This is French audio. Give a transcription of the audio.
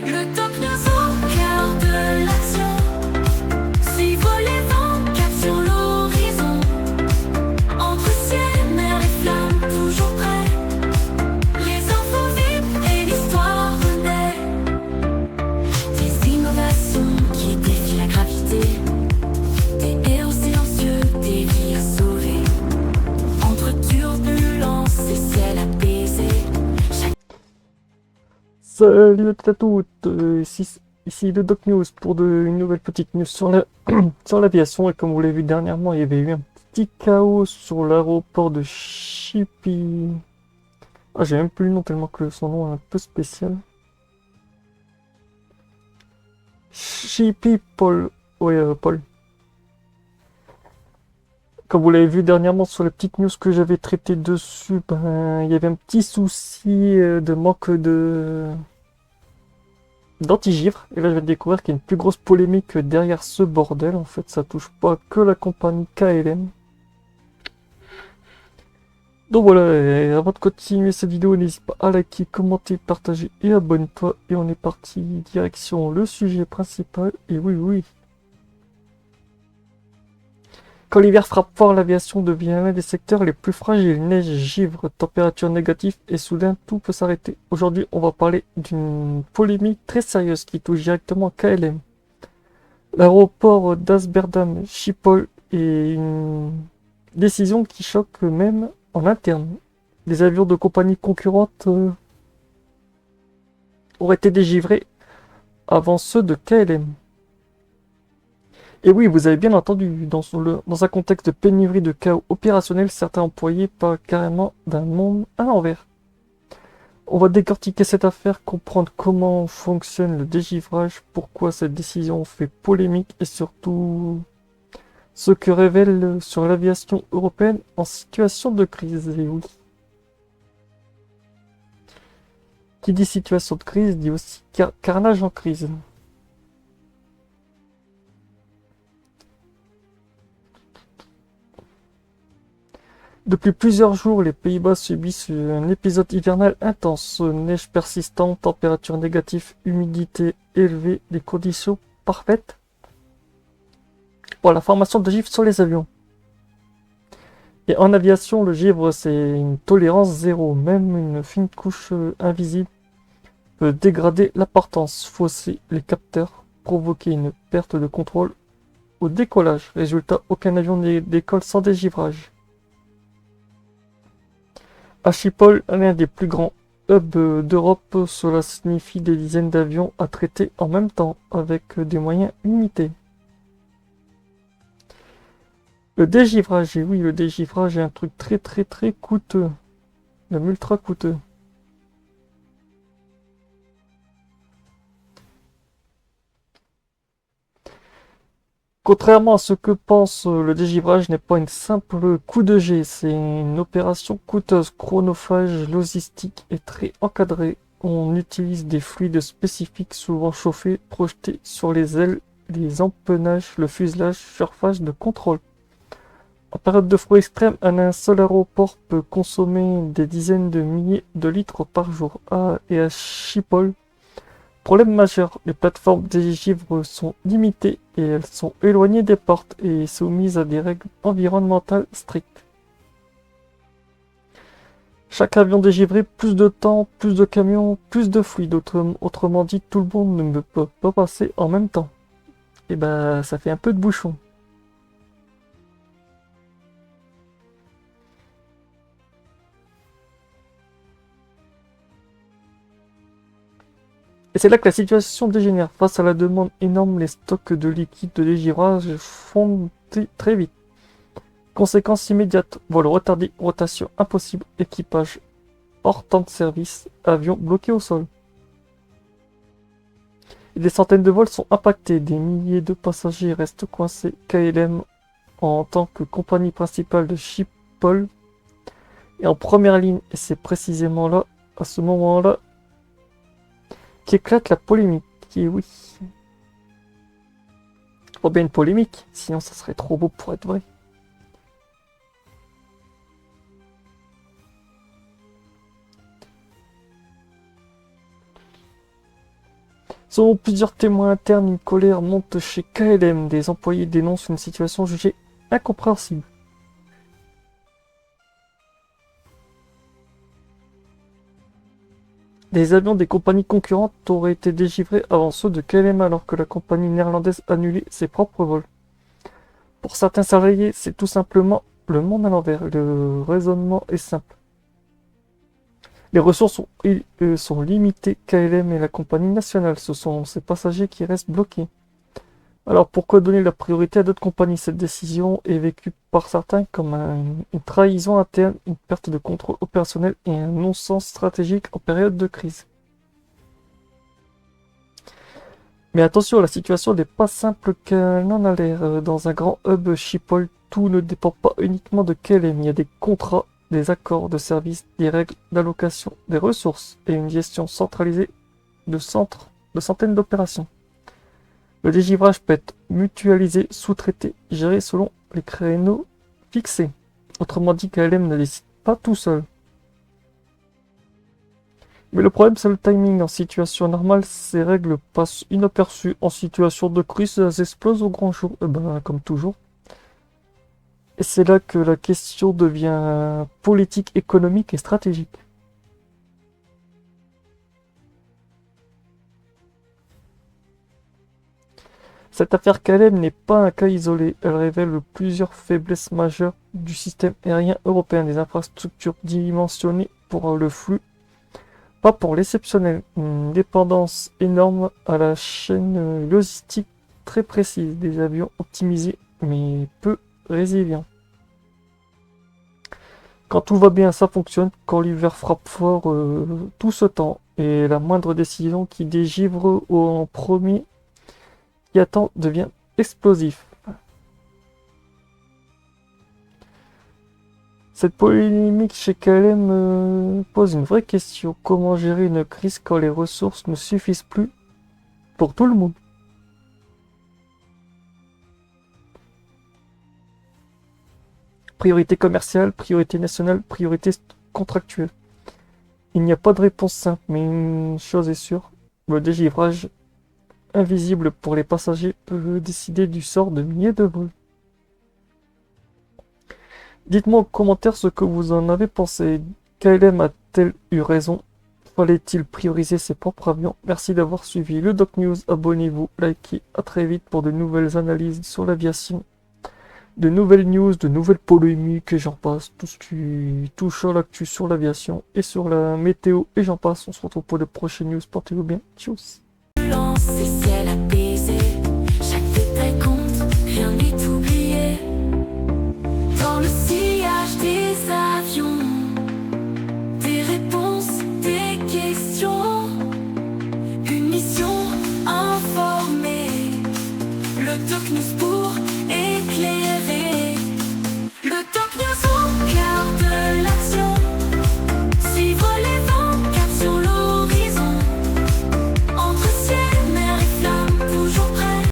Le top news au cœur de l'action. Suivre les vents, cap sur l'horizon. Entre ciel, mer et flammes, toujours prêts. Les infos vives et l'histoire renaît. Des innovations qui défient la gravité. Des héros silencieux, des vies à sauver. Entre turbulences et ciel apaisé. Salut à toutes et à toutes, ici le Doc News pour une nouvelle petite news sur sur l'aviation. Et comme vous l'avez vu dernièrement, il y avait eu un petit chaos sur l'aéroport de Chippy. Ah, j'ai même plus le nom tellement que son nom est un peu spécial. Chippy Paul. Ouais, Paul. Comme vous l'avez vu dernièrement sur les petites news que j'avais traitées dessus, ben, il y avait un petit souci de manque d'antigivre. Et là, je vais découvrir qu'il y a une plus grosse polémique derrière ce bordel. En fait, ça touche pas que la compagnie KLM. Donc voilà, et avant de continuer cette vidéo, n'hésite pas à liker, commenter, partager et abonne-toi. Et on est parti direction le sujet principal. Et oui, oui. Quand l'hiver frappe fort, l'aviation devient l'un des secteurs les plus fragiles. Neige, givre, température négative et soudain tout peut s'arrêter. Aujourd'hui, on va parler d'une polémique très sérieuse qui touche directement KLM. L'aéroport d'Amsterdam Schiphol est une décision qui choque même en interne. Les avions de compagnies concurrentes auraient été dégivrés avant ceux de KLM. Et oui, vous avez bien entendu, dans un contexte de pénurie de chaos opérationnel, certains employés parlent carrément d'un monde à l'envers. On va décortiquer cette affaire, comprendre comment fonctionne le dégivrage, pourquoi cette décision fait polémique et surtout ce que révèle sur l'aviation européenne en situation de crise. Et oui. Qui dit situation de crise dit aussi carnage en crise. Depuis plusieurs jours, les Pays-Bas subissent un épisode hivernal intense. Neige persistante, température négative, humidité élevée, des conditions parfaites pour la formation de givre sur les avions. Et en aviation, le givre, c'est une tolérance zéro. Même une fine couche invisible peut dégrader l'apparence, fausser les capteurs, provoquer une perte de contrôle au décollage. Résultat, aucun avion ne décolle sans dégivrage. À Schiphol, l'un des plus grands hubs d'Europe, cela signifie des dizaines d'avions à traiter en même temps, avec des moyens limités. Le dégivrage, et oui, le dégivrage est un truc très coûteux, même ultra coûteux. Contrairement à ce que pense le dégivrage n'est pas une simple coup de jet, c'est une opération coûteuse, chronophage, logistique et très encadrée. On utilise des fluides spécifiques souvent chauffés, projetés sur les ailes, les empennages, le fuselage, surface de contrôle. En période de froid extrême, un seul aéroport peut consommer des dizaines de milliers de litres par jour. Et à Schiphol, problème majeur, les plateformes des givres sont limitées et elles sont éloignées des portes et soumises à des règles environnementales strictes. Chaque avion dégivré, plus de temps, plus de camions, plus de fluide. Autrement dit, tout le monde ne peut pas passer en même temps. Et bah, ça fait un peu de bouchon. Et c'est là que la situation dégénère. Face à la demande énorme, les stocks de liquide de dégivrage fondent très vite. Conséquence immédiate, vol retardé, rotation impossible, équipage hors temps de service, avion bloqué au sol. Et des centaines de vols sont impactés, des milliers de passagers restent coincés. KLM, en tant que compagnie principale de Schiphol, est en première ligne et c'est précisément là, à ce moment-là, qu'éclate la polémique. Et oui. Faut bien une polémique, sinon ça serait trop beau pour être vrai. Selon plusieurs témoins internes, une colère monte chez KLM. Des employés dénoncent une situation jugée incompréhensible. Des avions des compagnies concurrentes auraient été dégivrés avant ceux de KLM alors que la compagnie néerlandaise annulait ses propres vols. Pour certains salariés, c'est tout simplement le monde à l'envers. Le raisonnement est simple. Les ressources sont limitées. KLM est la compagnie nationale. Ce sont ces passagers qui restent bloqués. Alors pourquoi donner la priorité à d'autres compagnies? Cette décision est vécue par certains comme une trahison interne, une perte de contrôle opérationnel et un non-sens stratégique en période de crise. Mais attention, la situation n'est pas simple qu'elle n'en a l'air. Dans un grand hub Schiphol, tout ne dépend pas uniquement de KLM. Il y a des contrats, des accords de service, des règles d'allocation des ressources et une gestion centralisée de centaines d'opérations. Le dégivrage peut être mutualisé, sous-traité, géré selon les créneaux fixés. Autrement dit, KLM ne décide pas tout seul. Mais le problème, c'est le timing. En situation normale, ces règles passent inaperçues. En situation de crise, elles explosent au grand jour. Comme toujours. Et c'est là que la question devient politique, économique et stratégique. Cette affaire KLM n'est pas un cas isolé. Elle révèle plusieurs faiblesses majeures du système aérien européen. Des infrastructures dimensionnées pour le flux, pas pour l'exceptionnel. Une dépendance énorme à la chaîne logistique très précise. Des avions optimisés mais peu résilients. Quand tout va bien, ça fonctionne. Quand l'hiver frappe fort, tout se tend. Et la moindre décision qui dégivre en premier qui attend devient explosif. Cette polémique chez KLM pose une vraie question. Comment gérer une crise quand les ressources ne suffisent plus pour tout le monde? Priorité commerciale, priorité nationale, priorité contractuelle. Il n'y a pas de réponse simple, mais une chose est sûre, le dégivrage invisible pour les passagers peut décider du sort de milliers de vols. Dites-moi en commentaire ce que vous en avez pensé. KLM a-t-elle eu raison? Fallait-il prioriser ses propres avions? Merci d'avoir suivi le Doc News. Abonnez-vous, likez. À très vite pour de nouvelles analyses sur l'aviation. De nouvelles news, de nouvelles polémiques et j'en passe. Tout ce qui touche à l'actu sur l'aviation et sur la météo et j'en passe. On se retrouve pour de prochaines news. Portez-vous bien. Tchuss. Ces ciels apaisés, chaque détail compte, rien n'est oublié. Dans le sillage des avions, des réponses, des questions, une mission informée, le Doc News pour éclairer.